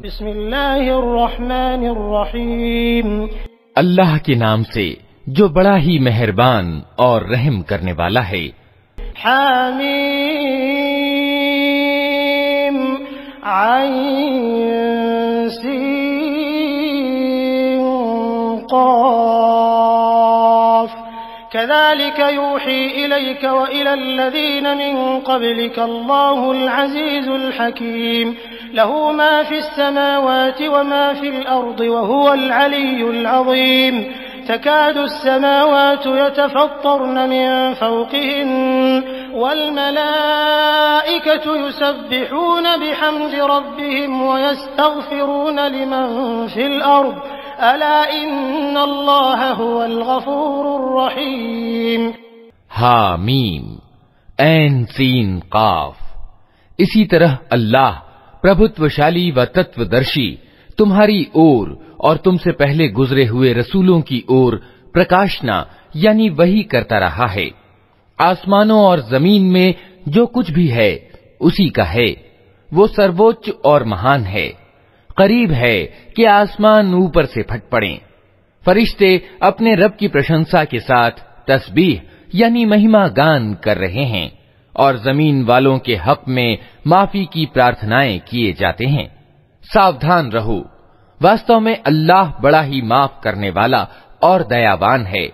بسم اللہ الرحمن الرحیم، اللہ کے نام سے جو بڑا ہی مہربان اور رحم کرنے والا ہے۔ حامیم عین سین قاف كذلك يوحي إليك وإلى الذين من قبلك الله العزيز الحكيم له ما في السماوات وما في الأرض وهو العلي العظيم تكاد السماوات يتفطرن من فوقهن والملائكة يسبحون بحمد ربهم ويستغفرون لمن في الأرض ألا إن الله هو الغفور الرحيم۔ حامیم عین سین قاف۔ اسی طرح اللہ پربھتوشالی و تتودرشی تمہاری اور تم سے پہلے گزرے ہوئے رسولوں کی اور پرکاشنا یعنی وہی کرتا رہا ہے۔ آسمانوں اور زمین میں جو کچھ بھی ہے اسی کا ہے، وہ سرووچ اور مہان ہے۔ قریب ہے کہ آسمان اوپر سے پھٹ پڑیں۔ فرشتے اپنے رب کی پرشنسا کے ساتھ تسبیح یعنی مہما گان کر رہے ہیں، اور زمین والوں کے حق میں معافی کی پرارتھنائیں کیے جاتے ہیں۔ ساودھان رہو، واستو میں اللہ بڑا ہی معاف کرنے والا اور دیابان ہے۔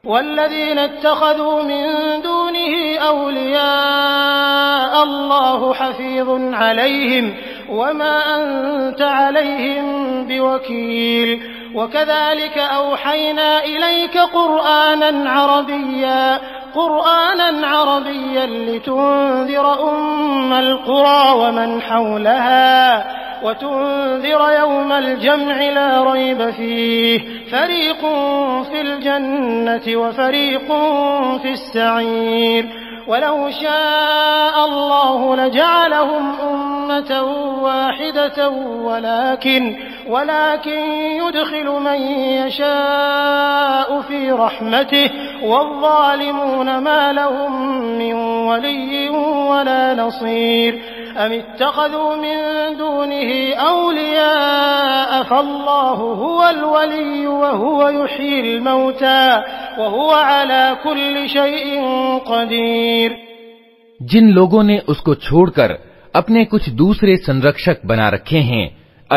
والذين اتخذوا من دونه أولياء الله حفيظ عليهم وما أنت عليهم بوكيل وكذلك أوحينا إليك قرآنا عربيا لتنذر أم القرى ومن حولها وتنذر يوم الجمع لا ريب فيه فريق في الجنة وفريق في السعير ولو شاء الله لجعلهم أمة واحدة ولكن يدخل من يشاء في رحمته والظالمون ما لهم من ولي ولا نصير أم اتخذوا من دونه أولياء فالله هو الولي وهو يحيي الموتى وهو على كل شيء قدير۔ جن لوگوں نے اس کو چھوڑ کر اپنے کچھ دوسرے سنرکشک بنا رکھے ہیں،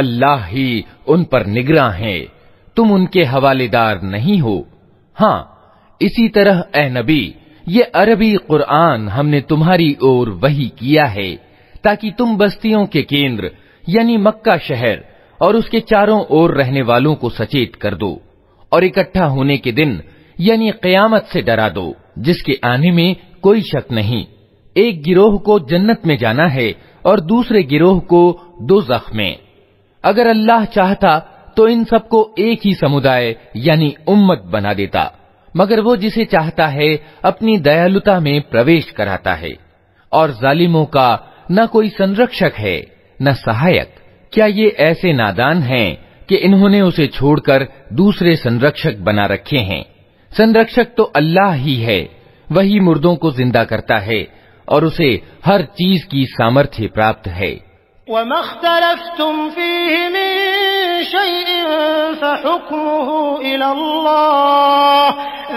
اللہ ہی ان پر نگراں ہے، تم ان کے حوالے دار نہیں ہو۔ ہاں اسی طرح اے نبی، یہ عربی قرآن ہم نے تمہاری اور وحی کیا ہے تاکہ تم بستیوں کے کیندر یعنی مکہ شہر اور اس کے چاروں اور رہنے والوں کو سچیت کر دو، اور اکٹھا ہونے کے دن یعنی قیامت سے ڈرا دو جس کے آنے میں کوئی شک نہیں۔ ایک گروہ کو جنت میں جانا ہے اور دوسرے گروہ کو دوزخ میں۔ اگر اللہ چاہتا تو ان سب کو ایک ہی سمودائے یعنی امت بنا دیتا، مگر وہ جسے چاہتا ہے اپنی دیالتا میں پرویش کراتا ہے، اور ظالموں کا نہ کوئی سنرکشک ہے نہ سہایک۔ کیا یہ ایسے نادان ہیں کہ انہوں نے اسے چھوڑ کر دوسرے سنرکشک بنا رکھے ہیں؟ سنرکشک تو اللہ ہی ہے، وہی مردوں کو زندہ کرتا ہے اور اسے ہر چیز کی سامرتھیہ پراپت ہے۔ وما اختلفتم فيه من شيء فحكمه إلى الله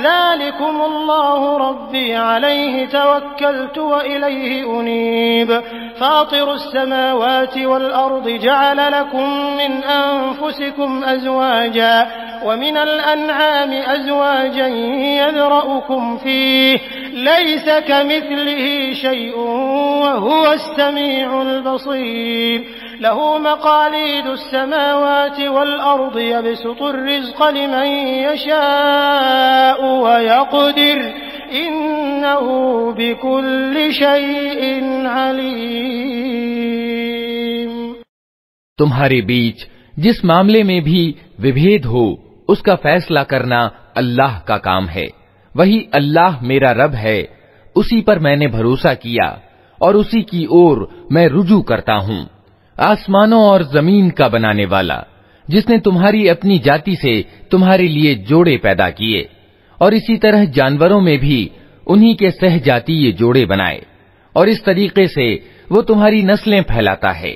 ذلكم الله ربي عليه توكلت وإليه أنيب فاطر السماوات والأرض جعل لكم من أنفسكم أزواجا ومن الأنعام أزواجا يذرأكم فيه ليس كمثله شيء وهو السميع البصير له مقاليد السماوات والأرض يبسط الرزق لمن يشاء ويقدر إنه بكل شيء عليم۔ تمہارے بیچ جس معاملے میں بھی وبھید ہو اس کا فیصلہ کرنا اللہ کا کام ہے۔ وہی اللہ میرا رب ہے، اسی پر میں نے بھروسہ کیا اور اسی کی اور میں رجوع کرتا ہوں۔ آسمانوں اور زمین کا بنانے والا، جس نے تمہاری اپنی جاتی سے تمہارے لیے جوڑے پیدا کیے، اور اسی طرح جانوروں میں بھی انہی کے سہ جاتی یہ جوڑے بنائے، اور اس طریقے سے وہ تمہاری نسلیں پھیلاتا ہے۔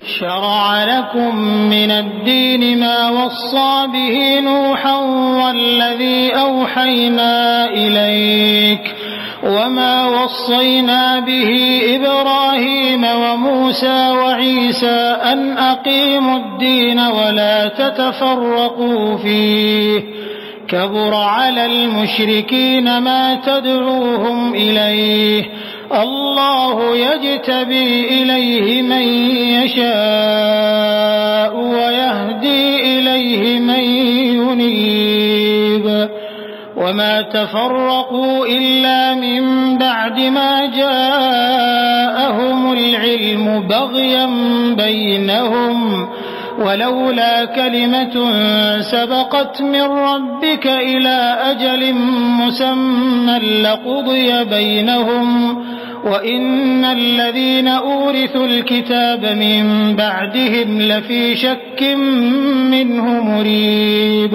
شرع لكم من الدين ما وصى به نوحا والذي أوحينا إليك وما وصينا به إبراهيم وموسى وعيسى أن أقيموا الدين ولا تتفرقوا فيه كبر على المشركين ما تدعوهم إليه الله يجتبي إليه من يشاء ويهدي إليه من ينيب وما تفرقوا إلا من بعد ما جاءهم العلم بغيا بينهم ولولا كلمة سبقت من ربك إلى أجل مسمى لقضي بينهم وإن الذين أورثوا الكتاب من بعدهم لفي شك منه مريب۔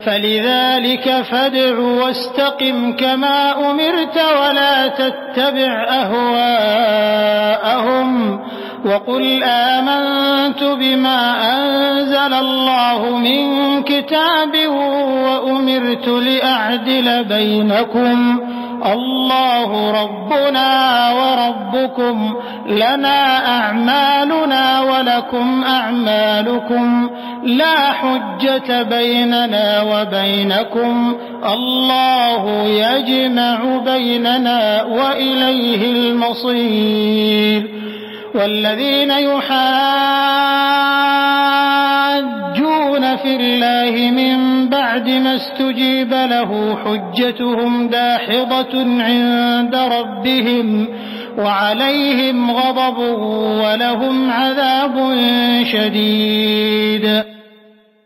فَلِذَلِكَ فَادْعُ وَاسْتَقِمْ كَمَا أُمِرْتَ وَلَا تَتَّبِعْ أَهْوَاءَهُمْ وَقُلْ آمَنْتُ بِمَا أَنزَلَ اللَّهُ مِنْ كِتَابٍ وَأُمِرْتُ لِأَعْدِلَ بَيْنَكُمْ الله ربنا وربكم لنا أعمالنا ولكم أعمالكم لا حجة بيننا وبينكم الله يجمع بيننا وإليه المصير والذين يحاجون في الله من بعد ما استجيب له حجتهم داحضة عند ربهم وعليهم غضب ولهم عذاب شديد۔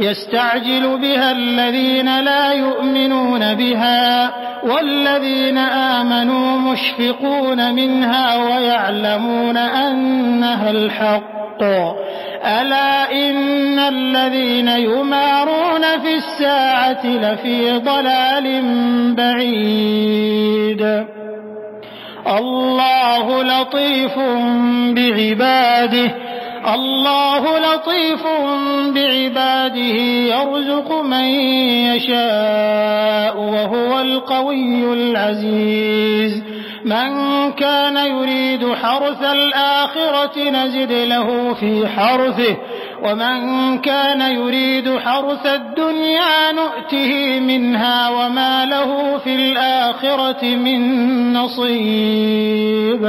يستعجل بها الذين لا يؤمنون بها والذين آمنوا مشفقون منها ويعلمون أنها الحق ألا إن الذين يمارون في الساعة لفي ضلال بعيد الله لطيف بعباده يرزق من يشاء وهو القوي العزيز من كان يريد حرث الآخرة نزد له في حرثه ومن كان يريد حرث الدنيا نؤته منها وما له في الآخرة من نصيب۔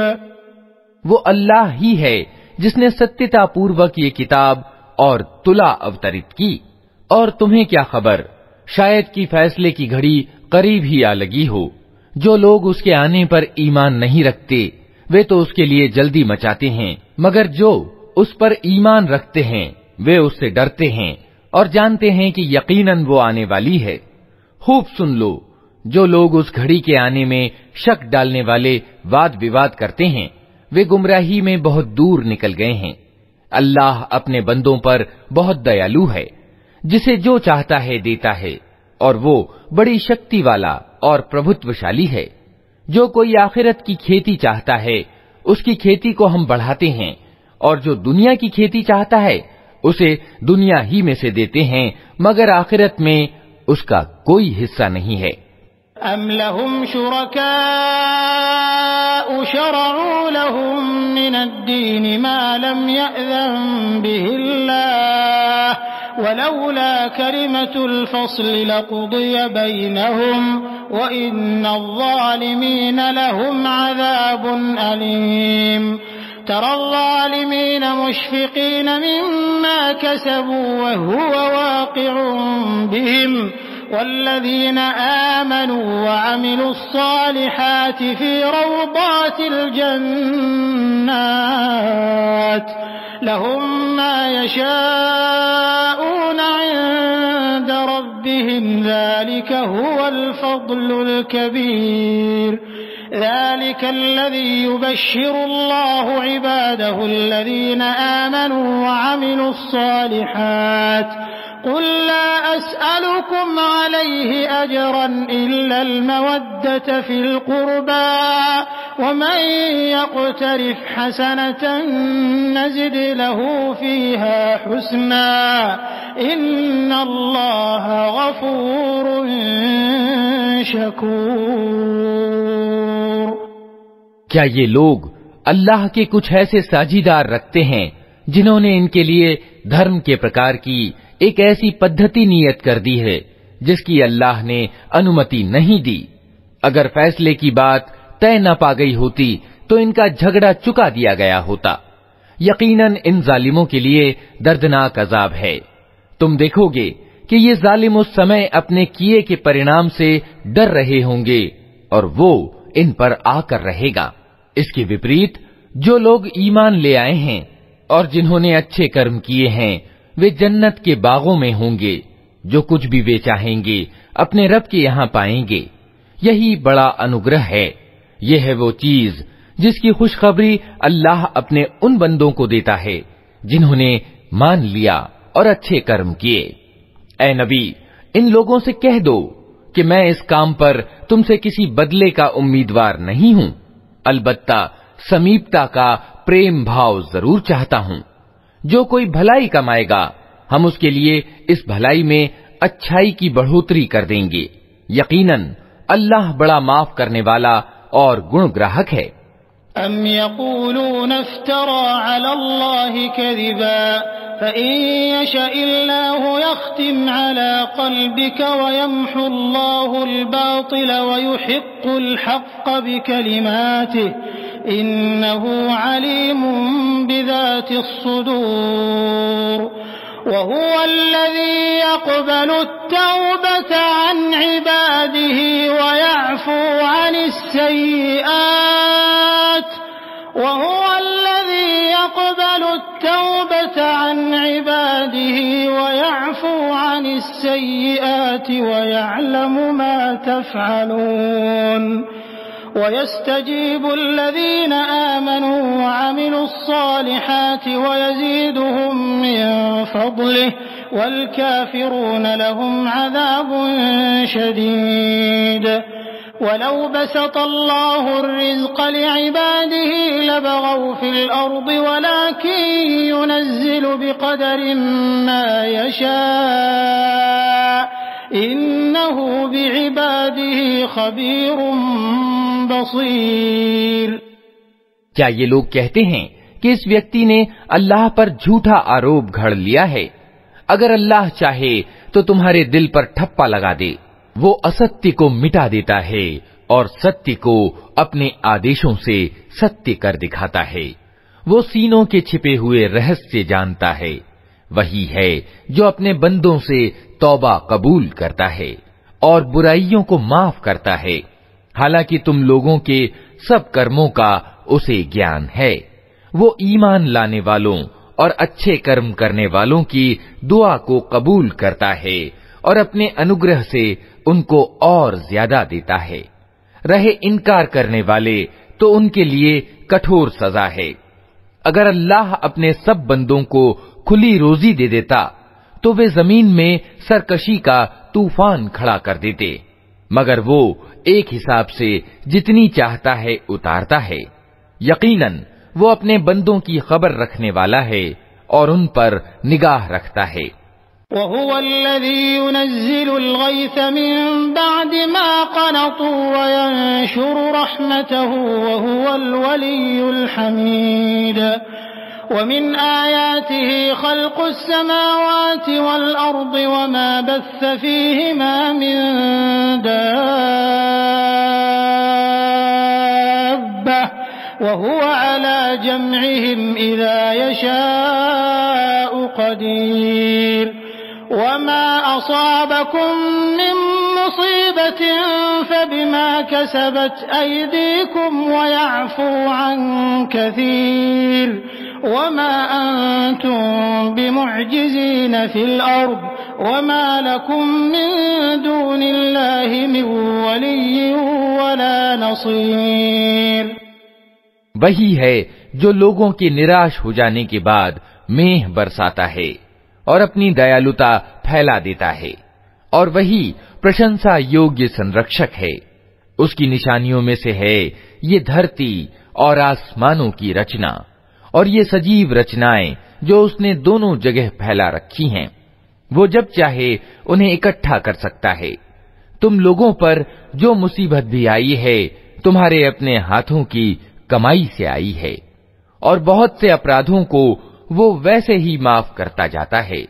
وہ اللہ ہی ہے جس نے ستیتا پوروک یہ کتاب اور تلا اوترت کی، اور تمہیں کیا خبر، شاید کی فیصلے کی گھڑی قریب ہی آ لگی ہو۔ جو لوگ اس کے آنے پر ایمان نہیں رکھتے وہ تو اس کے لیے جلدی مچاتے ہیں، مگر جو اس پر ایمان رکھتے ہیں وہ اس سے ڈرتے ہیں اور جانتے ہیں کہ یقیناً وہ آنے والی ہے۔ خوب سن لو، جو لوگ اس گھڑی کے آنے میں شک ڈالنے والے واد وواد کرتے ہیں وہ گمراہی میں بہت دور نکل گئے ہیں۔ اللہ اپنے بندوں پر بہت دیالو ہے، جسے جو چاہتا ہے دیتا ہے، اور وہ بڑی شکتی والا اور پربھتوشالی ہے۔ جو کوئی آخرت کی کھیتی چاہتا ہے اس کی کھیتی کو ہم بڑھاتے ہیں، اور جو دنیا کی کھیتی چاہتا ہے اسے دنیا ہی میں سے دیتے ہیں، مگر آخرت میں اس کا کوئی حصہ نہیں ہے۔ أَمْ لَهُمْ شُرَكَاءُ شَرَعُوا لَهُم مِّنَ الدِّينِ مَا لَمْ يَأْذَن بِهِ اللَّهُ وَلَوْلَا كَلِمَةُ الْفَصْلِ لَقُضِيَ بَيْنَهُمْ وَإِنَّ الظَّالِمِينَ لَهُمْ عَذَابٌ أَلِيمٌ تَرَى الظَّالِمِينَ مُشْفِقِينَ مِمَّا كَسَبُوا وَهُوَ واقع بِهِمْ والذين آمنوا وعملوا الصالحات في روضات الجنات لهم ما يشاءون عند ربهم ذلك هو الفضل الكبير ذلك الذي يبشر الله عباده الذين آمنوا وعملوا الصالحات قل لا أسألكم عليه أجرا إلا المودة في القربى ومن يقترف حسنة نزد له فيها حسنا إن الله غفور شكور۔ کیا یہ لوگ اللہ کے کچھ ایسے ساجیدار رکھتے ہیں جنہوں نے ان کے لیے دھرم کے پرکار کی ایک ایسی پدھتی نیت کر دی ہے جس کی اللہ نے انمتی نہیں دی؟ اگر فیصلے کی بات طے نہ پا گئی ہوتی تو ان کا جھگڑا چکا دیا گیا ہوتا۔ یقیناً ان ظالموں کے لیے دردناک عذاب ہے۔ تم دیکھو گے کہ یہ ظالم اس سمے اپنے کیے کے پرینام سے ڈر رہے ہوں گے اور وہ ان پر آ کر رہے گا۔ اس کے وپریت جو لوگ ایمان لے آئے ہیں اور جنہوں نے اچھے کرم کیے ہیں وہ جنت کے باغوں میں ہوں گے، جو کچھ بھی وہ چاہیں گے اپنے رب کے یہاں پائیں گے۔ یہی بڑا انوگرہ ہے۔ یہ ہے وہ چیز جس کی خوشخبری اللہ اپنے ان بندوں کو دیتا ہے جنہوں نے مان لیا اور اچھے کرم کیے۔ اے نبی، ان لوگوں سے کہہ دو کہ میں اس کام پر تم سے کسی بدلے کا امیدوار نہیں ہوں، البتہ سمیپتا کا پریم بھاؤ ضرور چاہتا ہوں۔ جو کوئی بھلائی کمائے گا ہم اس کے لیے اس بھلائی میں اچھائی کی بڑھوتری کر دیں گے۔ یقیناً اللہ بڑا معاف کرنے والا اور گن گراہک ہے۔ ام یقولون افترى على الله كذبا فإن يشاء الله يختم على قلبك ويمحو الله الباطل ويحق الحق بكلماته إنه عليم بذات الصدور وهو الذي يقبل التوبة عن عباده ويعفو عن السيئات وهو الذي يقبل التوبة عن عباده ويعفو عن السيئات ويعلم ما تفعلون ويستجيب الذين آمنوا وعملوا الصالحات ويزيدهم من فضله والكافرون لهم عذاب شديد ولو بسط الله الرزق لعباده لبغوا في الأرض ولكن ينزل بقدر ما يشاء إنه بعباده خبير بصیر۔ کیا یہ لوگ کہتے ہیں کہ اس ویکتی نے اللہ پر جھوٹا آروپ گھڑ لیا ہے؟ اگر اللہ چاہے تو تمہارے دل پر ٹھپا لگا دے، وہ استی کو مٹا دیتا ہے اور ستی کو اپنے آدیشوں سے ستیہ کر دکھاتا ہے۔ وہ سینوں کے چھپے ہوئے رہسیہ جانتا ہے۔ وہی ہے جو اپنے بندوں سے توبہ قبول کرتا ہے اور برائیوں کو معاف کرتا ہے، حالانکہ تم لوگوں کے سب کرموں کا اسے گیان ہے۔ وہ ایمان لانے والوں اور اچھے کرم کرنے والوں کی دعا کو قبول کرتا ہے اور اپنے انوگرہ سے ان کو اور زیادہ دیتا ہے۔ رہے انکار کرنے والے تو ان کے لیے کٹھور سزا ہے۔ اگر اللہ اپنے سب بندوں کو کھلی روزی دے دیتا تو وہ زمین میں سرکشی کا طوفان کھڑا کر دیتے، مگر وہ ایک حساب سے جتنی چاہتا ہے اتارتا ہے۔ یقیناً وہ اپنے بندوں کی خبر رکھنے والا ہے اور ان پر نگاہ رکھتا ہے۔ وَهُوَ الَّذِي يُنَزِّلُ الْغَيْثَ مِن بَعْدِ مَا قَنَطُوا وَيَنشُرُ رَحْمَتَهُ وَهُوَ الْوَلِيُّ الْحَمِيدُ وَمِنْ آيَاتِهِ خَلْقُ السَّمَاوَاتِ وَالْأَرْضِ وَمَا بَثَّ فِيهِمَا مِن دَابَّةٍ وَهُوَ عَلَى جَمْعِهِمْ إِذَا يَشَاءُ قَدِيرٌ وَمَا أَصَابَكُم مِّن مُّصِيبَةٍ فَبِمَا كَسَبَتْ أَيْدِيكُمْ وَيَعْفُو عَن كَثِيرٍ وَمَا أَنتُم بِمُعْجِزِينَ فِي الْأَرْضِ وَمَا لَكُم مِّن دُونِ اللَّهِ مِن وَلِيٍّ وَلَا نَصِيرٍ۔ وہی ہے جو لوگوں کے نراش ہو جانے کے بعد میہ برساتا ہے اور اپنی دیالوتا پھیلا دیتا ہے، اور وہی پرشنسا یوگیہ سنرکشک ہے۔ اس کی نشانیوں میں سے ہے یہ دھرتی اور آسمانوں کی رچنا اور یہ سجیو رچنائیں جو اس نے دونوں جگہ پھیلا رکھی ہیں۔ وہ جب چاہے انہیں اکٹھا کر سکتا ہے۔ تم لوگوں پر جو مصیبت بھی آئی ہے تمہارے اپنے ہاتھوں کی کمائی سے آئی ہے، اور بہت سے اپرادھوں کو وہ ویسے ہی معاف کرتا جاتا ہے۔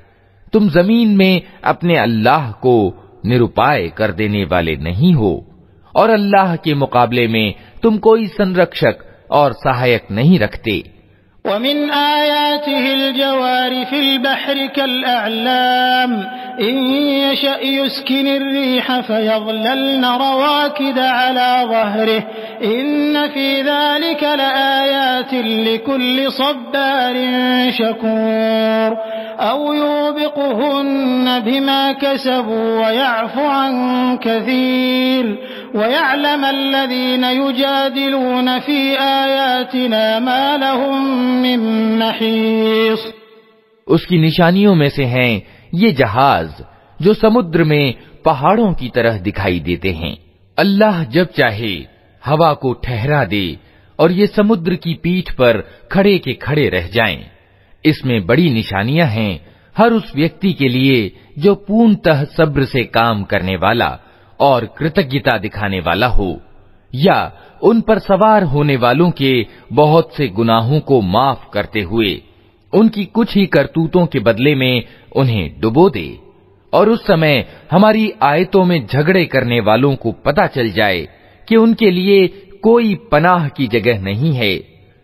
تم زمین میں اپنے اللہ کو نروپائے کر دینے والے نہیں ہو، اور اللہ کے مقابلے میں تم کوئی سنرکشک اور سہایک نہیں رکھتے۔ وَمِنْ آيَاتِهِ الْجَوَارِ فِي الْبَحْرِ كَالْأَعْلَامِ إِنْ يَشَأْ يُسْكِنِ الرِّيحَ فَيَظْلَلْنَ رَوَاكِدَ عَلَى ظَهْرِهِ إِنَّ فِي ذَلِكَ لَآيَاتٍ لِكُلِّ صَبَّارٍ شَكُورٍ أَوْ يُوبِقْهُنَّ بِمَا كَسَبُوا وَيَعْفُ عَن كَثِيرٍ وَيَعْلَمَ الَّذِينَ يُجَادِلُونَ فِي آيَاتِنَا مَا لَهُم مِّن مَّحِيصٍ۔ اس کی نشانیوں میں سے ہیں یہ جہاز جو سمندر میں پہاڑوں کی طرح دکھائی دیتے ہیں۔ اللہ جب چاہے ہوا کو ٹھہرا دے اور یہ سمندر کی پیٹھ پر کھڑے کے کھڑے رہ جائیں۔ اس میں بڑی نشانیاں ہیں ہر اس ویکتی کے لیے جو پورنتہ صبر سے کام کرنے والا اور کرتجتا دکھانے والا ہو، یا ان پر سوار ہونے والوں کے بہت سے گناہوں کو معاف کرتے ہوئے ان کی کچھ ہی کرتوتوں کے بدلے میں انہیں ڈبو دے، اور اس سمے ہماری آیتوں میں جھگڑے کرنے والوں کو پتہ چل جائے کہ ان کے لیے کوئی پناہ کی جگہ نہیں ہے۔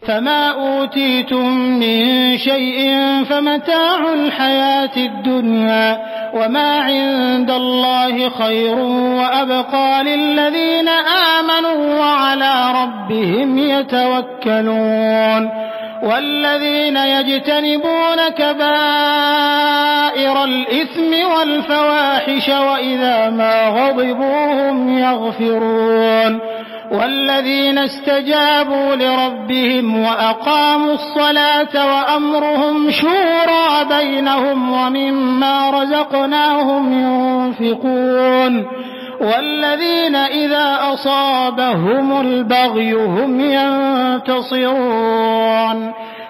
فَمَا أُوتِيتُم مِّن شَيْءٍ فَمَتَاعُ الْحَيَاةِ الدُّنْيَا وَمَا عِندَ اللَّهِ خَيْرٌ وَأَبْقَىٰ لِلَّذِينَ آمَنُوا وَعَلَىٰ رَبِّهِمْ يَتَوَكَّلُونَ والذين يجتنبون كبائر الإثم والفواحش وإذا ما غضبوا هم يغفرون والذين استجابوا لربهم وأقاموا الصلاة وأمرهم شورى بينهم ومما رزقناهم ينفقون والذين إذا أصابهم البغي هم ينتصرون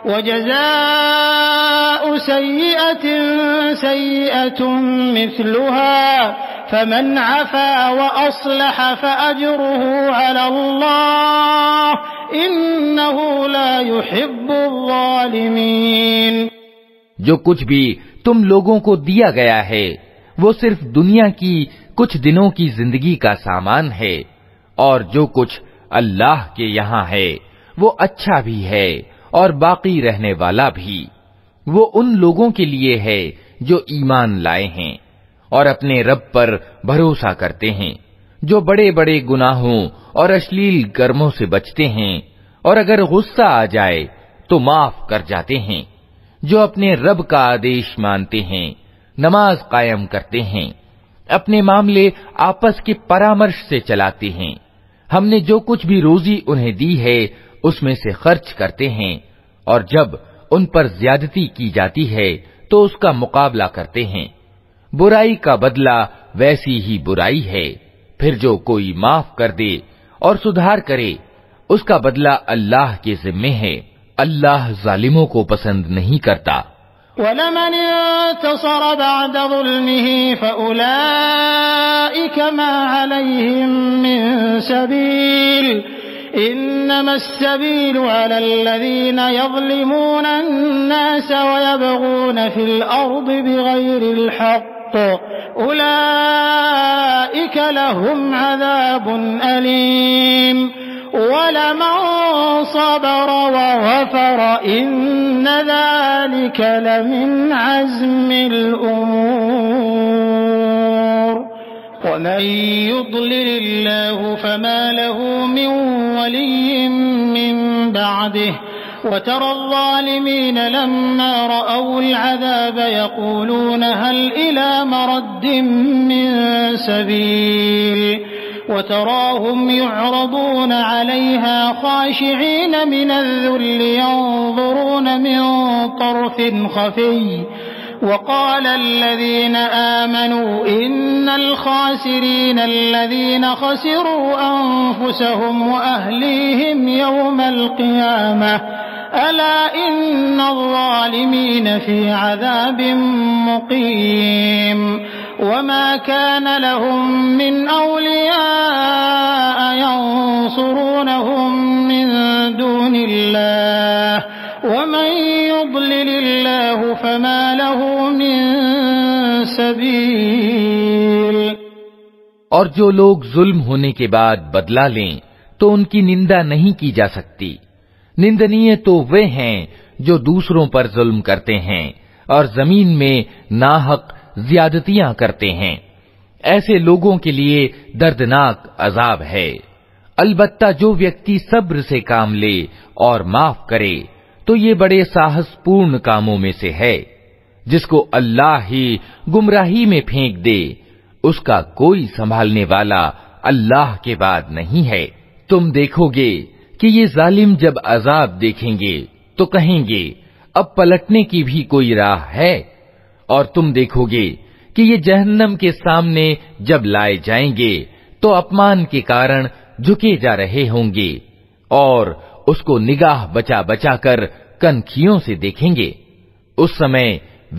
وجزاء سيئة سيئة مثلها فمن عفا وأصلح فأجره على الله إنه لا يحب الظالمين۔ جو کچھ بھی تم لوگوں کو دیا گیا ہے وہ صرف دنیا کی کچھ دنوں کی زندگی کا سامان ہے، اور جو کچھ اللہ کے یہاں ہے وہ اچھا بھی ہے اور باقی رہنے والا بھی۔ وہ ان لوگوں کے لیے ہے جو ایمان لائے ہیں اور اپنے رب پر بھروسہ کرتے ہیں، جو بڑے بڑے گناہوں اور اشلیل کرموں سے بچتے ہیں، اور اگر غصہ آ جائے تو معاف کر جاتے ہیں، جو اپنے رب کا آدیش مانتے ہیں، نماز قائم کرتے ہیں، اپنے معاملے آپس کے پرامرش سے چلاتے ہیں، ہم نے جو کچھ بھی روزی انہیں دی ہے اس میں سے خرچ کرتے ہیں، اور جب ان پر زیادتی کی جاتی ہے تو اس کا مقابلہ کرتے ہیں۔ برائی کا بدلہ ویسی ہی برائی ہے، پھر جو کوئی معاف کر دے اور سدھار کرے اس کا بدلہ اللہ کے ذمے ہے، اللہ ظالموں کو پسند نہیں کرتا۔ وَلَمَنِ انتَصَرَ بَعْدَ ظُلْمِهِ فَأُولَئِكَ مَا عَلَيْهِم مِّن سَبِيلٍ إِنَّمَا السَّبِيلُ عَلَى الَّذِينَ يَظْلِمُونَ النَّاسَ وَيَبْغُونَ فِي الْأَرْضِ بِغَيْرِ الْحَقِّ أُولَئِكَ لَهُمْ عَذَابٌ أَلِيمٌ وَلَمَن صَبَرَ وَغَفَرَ إِنَّ ذَلِكَ لَمِنْ عَزْمِ الْأُمُورِ وَمَن يُضْلِلِ اللَّهُ فَمَا لَهُ مِن وَلِيٍّ مِّن بَعْدِهِ وَتَرَى الظَّالِمِينَ لَمَّا رَأَوُا الْعَذَابَ يَقُولُونَ هَلْ إِلَى مَرَدٍّ مِّن سَبِيلٍ وَتَرَاهُمْ يُعْرَضُونَ عَلَيْهَا خَاشِعِينَ مِنَ الذُّلِّ يَنظُرُونَ مِن طَرْفٍ خَفِيٍّ وَقَالَ الَّذِينَ آمَنُوا إِنَّ الْخَاسِرِينَ الَّذِينَ خَسِرُوا أَنفُسَهُمْ وَأَهْلِيهِمْ يَوْمَ الْقِيَامَةِ أَلَا إِنَّ الظَّالِمِينَ فِي عَذَابٍ مُّقِيمٍ وَمَا كَانَ لَهُم مِّنْ أَوْلِيَاءَ يَنصُرُونَهُم مِّن دُونِ اللَّهِ وَمَن يُضْلِلِ اللَّهُ فَمَا لَهُ مِن سَبِيلٍ۔ اور جو لوگ ظلم ہونے کے بعد بدلہ لیں تو ان کی نندا نہیں کی جا سکتی۔ نندنیے تو وہ ہیں جو دوسروں پر ظلم کرتے ہیں اور زمین میں ناحق زیادتیاں کرتے ہیں، ایسے لوگوں کے لیے دردناک عذاب ہے۔ البتہ جو ویکتی صبر سے کام لے اور معاف کرے تو یہ بڑے ساہس پورن کاموں میں سے ہے۔ جس کو اللہ ہی گمراہی میں پھینک دے اس کا کوئی سنبھالنے والا اللہ کے بعد نہیں ہے۔ تم دیکھو گے کہ یہ ظالم جب عذاب دیکھیں گے تو کہیں گے اب پلٹنے کی بھی کوئی راہ ہے، اور تم دیکھو گے کہ یہ جہنم کے سامنے جب لائے جائیں گے تو اپمان کے کارن جھکے جا رہے ہوں گے اور اس کو نگاہ بچا بچا کر کنکھیوں سے دیکھیں گے۔ اس سمے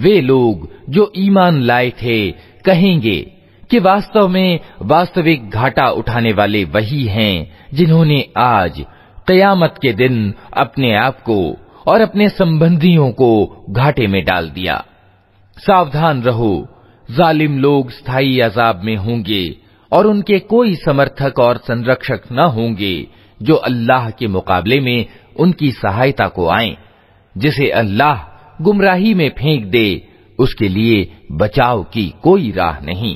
وہ لوگ جو ایمان لائے تھے کہیں گے کہ واستو میں واستوک گھاٹا اٹھانے والے وہی ہیں جنہوں نے آج قیامت کے دن اپنے آپ کو اور اپنے سمبندھیوں کو گھاٹے میں ڈال دیا۔ ساودھان رہو، ظالم لوگ استھائی عذاب میں ہوں گے اور ان کے کوئی سمرتھک اور سنرکشک نہ ہوں گے جو اللہ کے مقابلے میں ان کی سہایتا کو آئیں۔ جسے اللہ گمراہی میں پھینک دے اس کے لیے بچاؤ کی کوئی راہ نہیں۔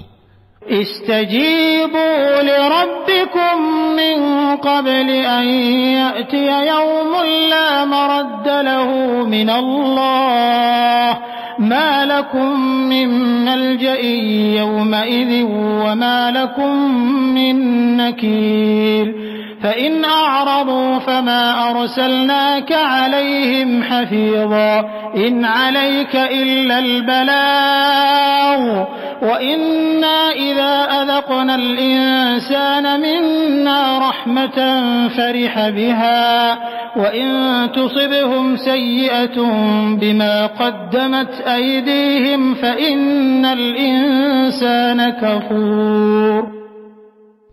استجیبوا لربکم من قبل أن يأتي يوم لا مرد له من الله ما لكم من ملجأ يومئذ وما لكم من نكير فإن أعرضوا فما أرسلناك عليهم حفيظا إن عليك إلا البلاغ وإنا إذا أذقنا الإنسان منا رحمة فرح بها وإن تصبهم سيئة بما قدمت أيديهم فإن الإنسان كفور.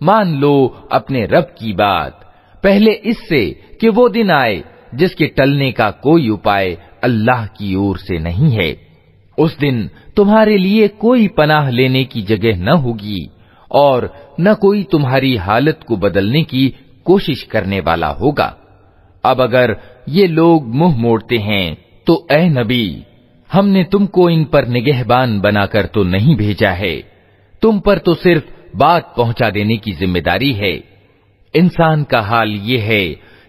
مان لو اپنے رب کی بات پہلے اس سے کہ وہ دن آئے جس کے ٹلنے کا کوئی اپائے اللہ کی اور سے نہیں ہے. اس دن تمہارے لیے کوئی پناہ لینے کی جگہ نہ ہوگی اور نہ کوئی تمہاری حالت کو بدلنے کی کوشش کرنے والا ہوگا. اب اگر یہ لوگ منہ موڑتے ہیں تو اے نبی ہم نے تم کو ان پر نگہبان بنا کر تو نہیں بھیجا ہے، تم پر تو صرف بات پہنچا دینے کی ذمہ داری ہے. انسان کا حال یہ ہے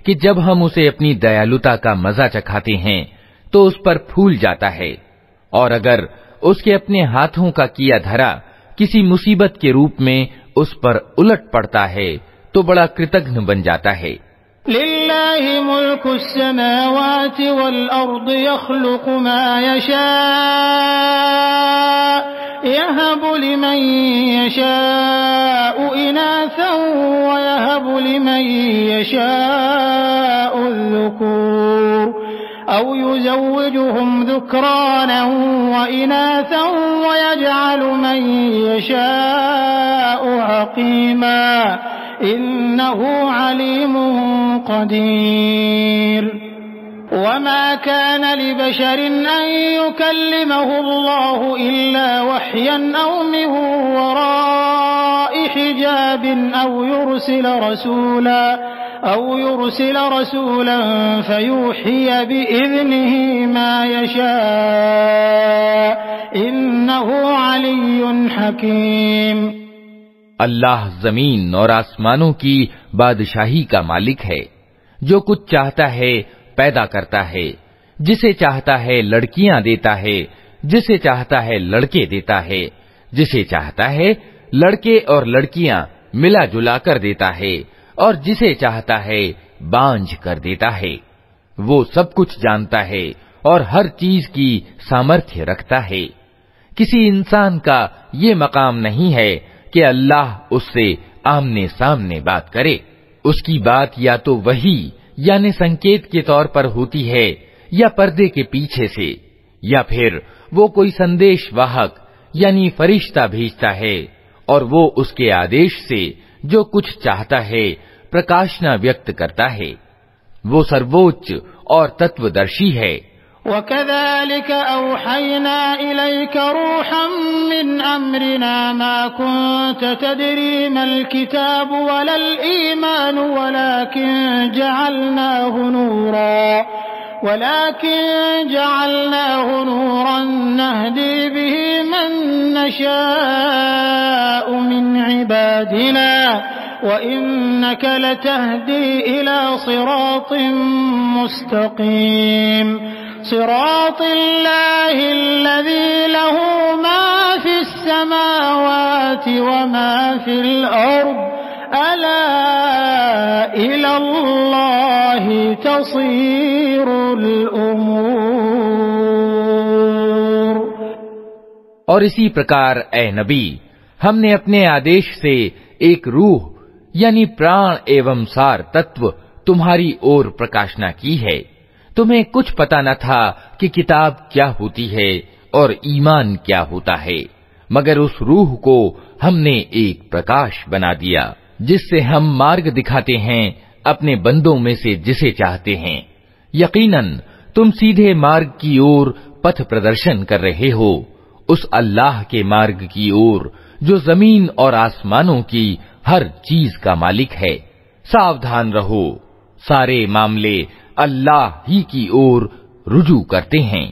کہ جب ہم اسے اپنی دیالوتا کا مزہ چکھاتے ہیں تو اس پر پھول جاتا ہے، اور اگر اس کے اپنے ہاتھوں کا کیا دھرا کسی مصیبت کے روپ میں اس پر الٹ پڑتا ہے تو بڑا کرتگن بن جاتا ہے. للہ ملک السماوات والارض يخلق ما يشاء يهب لمن يشاء إناثا ويهب لمن يشاء الذكور أو يزوجهم ذكرانا وإناثا ويجعل من يشاء عقيما إنه عليم قدير. وما كان لبشر أن يكلمه الله إلا وحيا أو من وراء حجاب أو يرسل رسولا فيوحي بإذنه ما يشاء إنه علي حكيم. اللہ زمین اور آسمانوں کی بادشاہی کا مالک ہے، جو کچھ چاہتا ہے پیدا کرتا ہے، جسے چاہتا ہے لڑکیاں دیتا ہے، جسے چاہتا ہے لڑکے دیتا ہے، جسے چاہتا ہے لڑکے اور لڑکیاں ملا جلا کر دیتا ہے، اور جسے چاہتا ہے بانجھ کر دیتا ہے. وہ سب کچھ جانتا ہے اور ہر چیز کی سامرتھیہ رکھتا ہے. کسی انسان کا یہ مقام نہیں ہے کہ اللہ اس سے آمنے سامنے بات کرے. اس کی بات یا تو وحی یعنی سنکیت کے طور پر ہوتی ہے یا پردے کے پیچھے سے، یا پھر وہ کوئی سندیش واہک یعنی فرشتہ بھیجتا ہے اور وہ اس کے آدیش سے جو کچھ چاہتا ہے پرکاشنا ویکت کرتا ہے. وہ سرووچ اور تتودرشی ہے. وَكَذَلِكَ أَوْحَيْنَا إِلَيْكَ رُوحًا مِّنْ أَمْرِنَا مَا كُنتَ تَدْرِي مَا الْكِتَابُ وَلَا الْإِيمَانُ ولكن جعلناه نورا نهدي به من نشاء من عبادنا وإنك لتهدي إلى صراط مستقيم صراط الله الذي له ما في السماوات وما في الأرض ألا إلى الله تصير الأمور. اور اسی پرکار اے نبی ہم نے اپنے آدیش سے ایک روح یعنی پران ایوم سار تتو تمہاری اور پرکاشنا کی ہے. تمہیں کچھ پتا نہ تھا کہ کتاب کیا ہوتی ہے اور ایمان کیا ہوتا ہے، مگر اس روح کو ہم نے ایک پرکاش بنا دیا جس سے ہم مارگ دکھاتے ہیں اپنے بندوں میں سے جسے چاہتے ہیں. یقیناً تم سیدھے مارگ کی اور پتھ پردرشن کر رہے ہو، اس اللہ کے مارگ کی اور جو زمین اور آسمانوں کی ہر چیز کا مالک ہے. ساودھان رہو، سارے معاملے اللہ ہی کی اور رجوع کرتے ہیں.